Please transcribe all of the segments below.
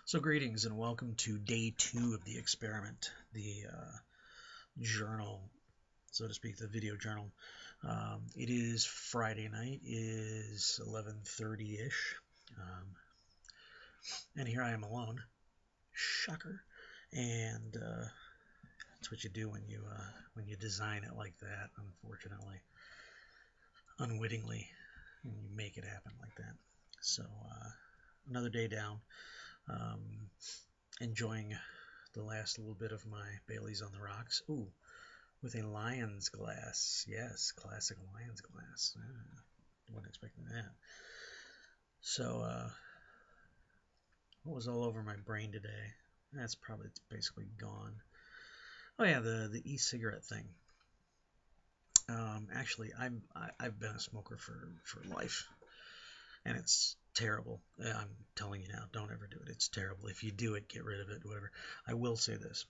So greetings and welcome to day 2 of the experiment, the journal, so to speak, the video journal. It is Friday night, it is 11:30-ish, and here I am alone. Shocker. And that's what you do when you design it like that, unfortunately, unwittingly, and you make it happen like that. So another day down. Um, Enjoying the last little bit of my Bailey's on the rocks. Ooh, with a Lions glass. Yes, classic Lions glass. Wasn't expecting that. So, what was all over my brain today? It's basically gone. Oh yeah, the e-cigarette thing. Actually, I've been a smoker for life, and it's terrible. I'm telling you now, don't ever do it. It's terrible. If you do it, get rid of it. Whatever. I will say this.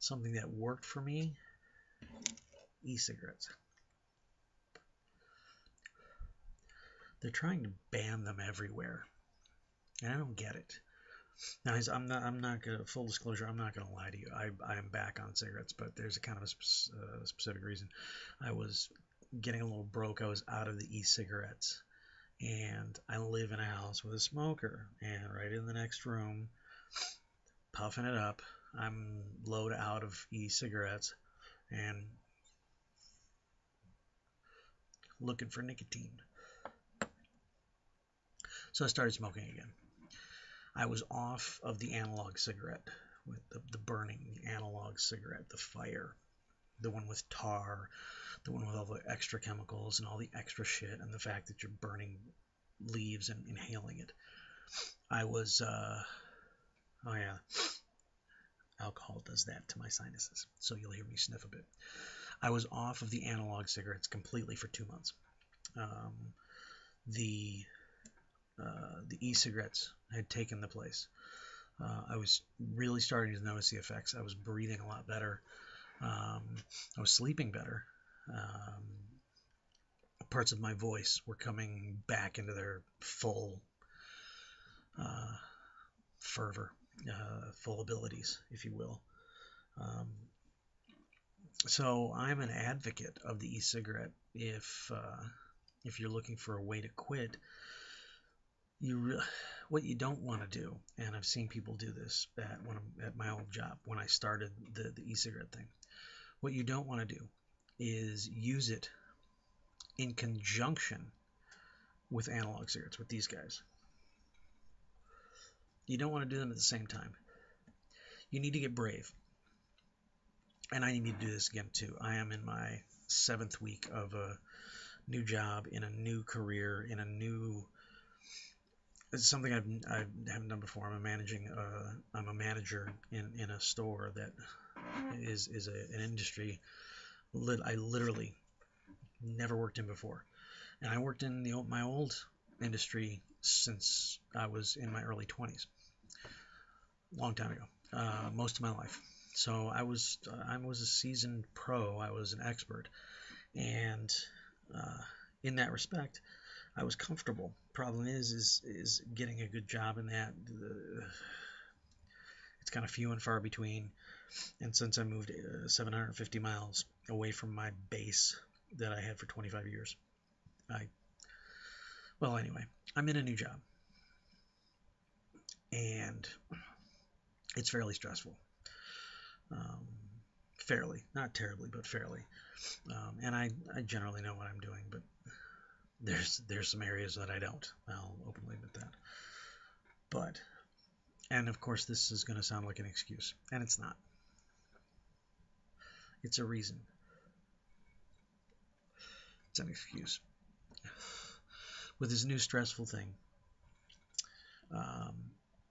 Something that worked for me: e-cigarettes. They're trying to ban them everywhere, and I don't get it. Now, I'm not gonna, full disclosure, I'm not gonna lie to you. I am back on cigarettes, but there's a kind of a specific reason. I was getting a little broke. I was out of the e-cigarettes, and I live in a house with a smoker, and right in the next room, puffing it up, I'm low to out of e-cigarettes, and looking for nicotine. So I started smoking again. I was off of the analog cigarette, with the burning, the analog cigarette, the fire, the one with tar, the one with all the extra chemicals and all the extra shit, and the fact that you're burning leaves and inhaling it. I was, oh yeah, alcohol does that to my sinuses, so you'll hear me sniff a bit. I was off of the analog cigarettes completely for 2 months. The e-cigarettes had taken the place. I was really starting to notice the effects. I was breathing a lot better. I was sleeping better. Parts of my voice were coming back into their full fervor, full abilities, if you will. So I'm an advocate of the e-cigarette. If you're looking for a way to quit, what you don't want to do, and I've seen people do this at my old job when I started the e-cigarette thing. What you don't want to do is use it in conjunction with analog cigarettes, with these guys. You don't want to do them at the same time. You need to get brave. And I need to do this again too. I am in my 7th week of a new job, in a new career, in a new... It's something I haven't done before. I'm a manager in a store that is an industry I literally never worked in before. And I worked in my old industry since I was in my early 20s, long time ago, most of my life. So I was a seasoned pro. I was an expert, and in that respect, I was comfortable. Problem is getting a good job in that. It's kind of few and far between. And since I moved 750 miles away from my base that I had for 25 years, well, anyway, I'm in a new job, and it's fairly stressful. Fairly, not terribly, but fairly. And I generally know what I'm doing, but there's some areas that I don't. I'll openly admit that. But, and of course, this is going to sound like an excuse, and it's not. It's a reason. It's an excuse. With this new stressful thing,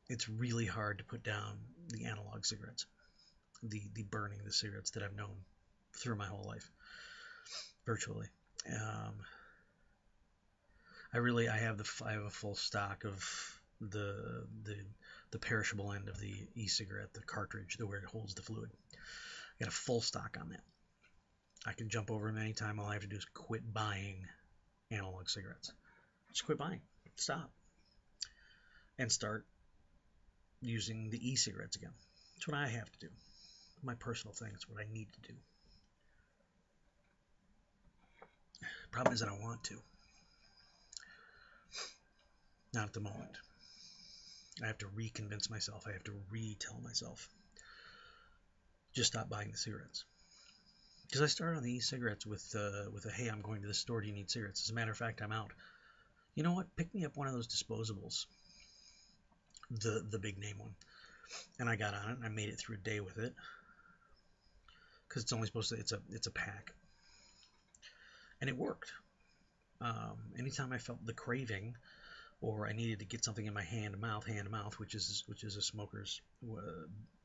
it's really hard to put down the analog cigarettes, the burning, the cigarettes that I've known through my whole life, virtually. I have a full stock of the perishable end of the e-cigarette, the cartridge, where it holds the fluid. I got a full stock on that. I can jump over them anytime. All I have to do is quit buying analog cigarettes. Just quit buying. Stop. And start using the e-cigarettes again. It's what I have to do. My personal thing. It's what I need to do. Problem is I don't want to. Not at the moment. I have to reconvince myself. I have to retell myself. Just stop buying the cigarettes. Because I started on the e-cigarettes with a, hey, I'm going to the store. Do you need cigarettes? As a matter of fact, I'm out. You know what? Pick me up one of those disposables. The big name one. And I got on it, and I made it through a day with it. Because it's only supposed to, it's a pack. And it worked. Anytime I felt the craving, or I needed to get something in my hand to mouth, which is a smoker's,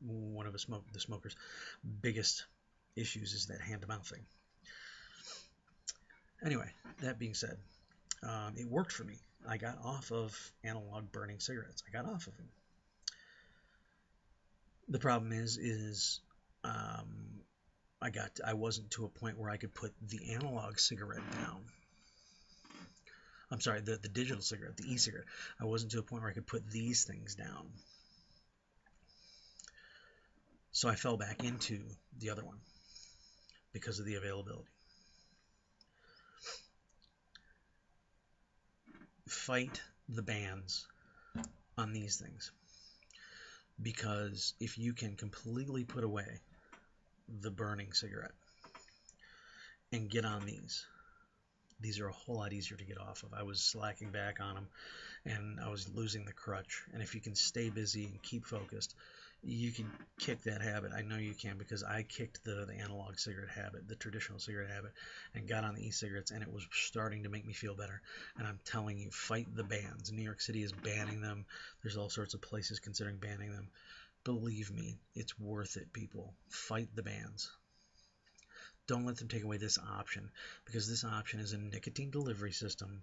one of the smoker's biggest issues is that hand to mouth thing. Anyway, that being said, it worked for me. I got off of analog burning cigarettes. I got off of them. The problem is I wasn't to a point where I could put the analog cigarette down. I'm sorry, the digital cigarette, the e-cigarette. I wasn't to a point where I could put these things down. So I fell back into the other one because of the availability. Fight the bans on these things. Because if you can completely put away the burning cigarette and get on these are a whole lot easier to get off of. I was slacking back on them, and I was losing the crutch. And if you can stay busy and keep focused, you can kick that habit. I know you can, because I kicked the analog cigarette habit, the traditional cigarette habit, and got on the e-cigarettes, and it was starting to make me feel better. And I'm telling you, fight the bans. New York City is banning them. There's all sorts of places considering banning them. Believe me, it's worth it, people. Fight the bans. Don't let them take away this option, because this option is a nicotine delivery system,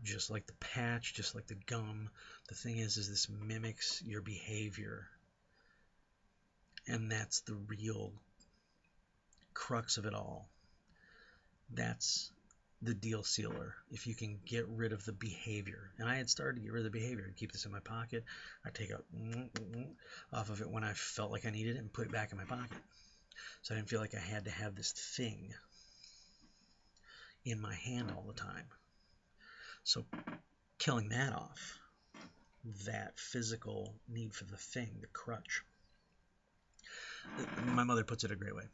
just like the patch, just like the gum. The thing is this mimics your behavior, and that's the real crux of it all. That's the deal sealer. If you can get rid of the behavior, and I had started to get rid of the behavior. I'd keep this in my pocket. I'd take out off of it when I felt like I needed it and put it back in my pocket. So I didn't feel like I had to have this thing in my hand all the time. So killing that off, that physical need for the thing, the crutch. My mother puts it a great way.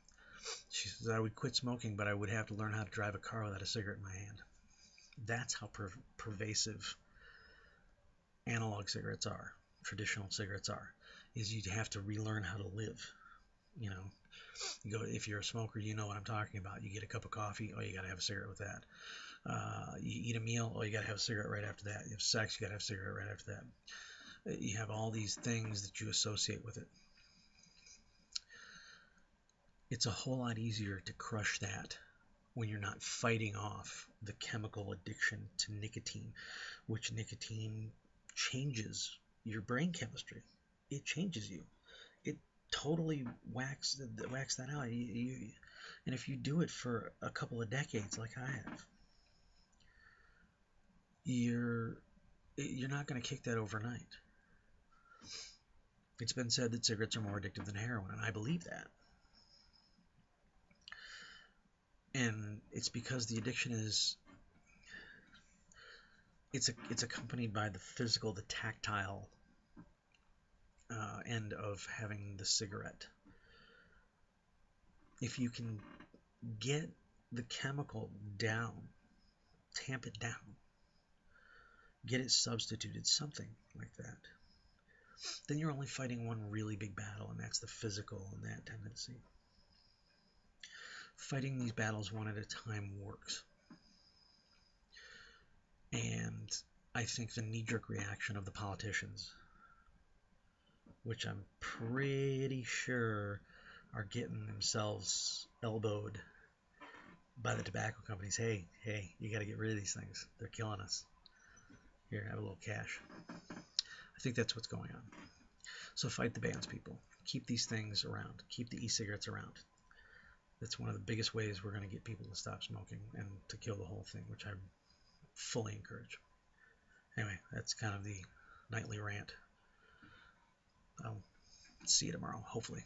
She says, I would quit smoking, but I would have to learn how to drive a car without a cigarette in my hand. That's how pervasive analog cigarettes are, traditional cigarettes are, is you'd have to relearn how to live. You know, you go, if you're a smoker, you know what I'm talking about. You get a cup of coffee, oh, you got to have a cigarette with that. You eat a meal, oh, you got to have a cigarette right after that. You have sex, you got to have a cigarette right after that. You have all these things that you associate with it. It's a whole lot easier to crush that when you're not fighting off the chemical addiction to nicotine, which nicotine changes your brain chemistry. It changes you. It totally whacks that out. And if you do it for a couple of decades, like I have, you're not going to kick that overnight. It's been said that cigarettes are more addictive than heroin, and I believe that. And it's because the addiction is, it's accompanied by the physical, the tactile end of having the cigarette. If you can get the chemical down, tamp it down, get it substituted, something like that, then you're only fighting one really big battle, and that's the physical and that tendency. Fighting these battles one at a time works. And I think the knee-jerk reaction of the politicians, which I'm pretty sure are getting themselves elbowed by the tobacco companies. Hey, you got to get rid of these things. They're killing us. Here, have a little cash. I think that's what's going on. So fight the bans, people. Keep these things around. Keep the e-cigarettes around. That's one of the biggest ways we're going to get people to stop smoking and to kill the whole thing, which I fully encourage. Anyway, that's kind of the nightly rant. I'll see you tomorrow, hopefully.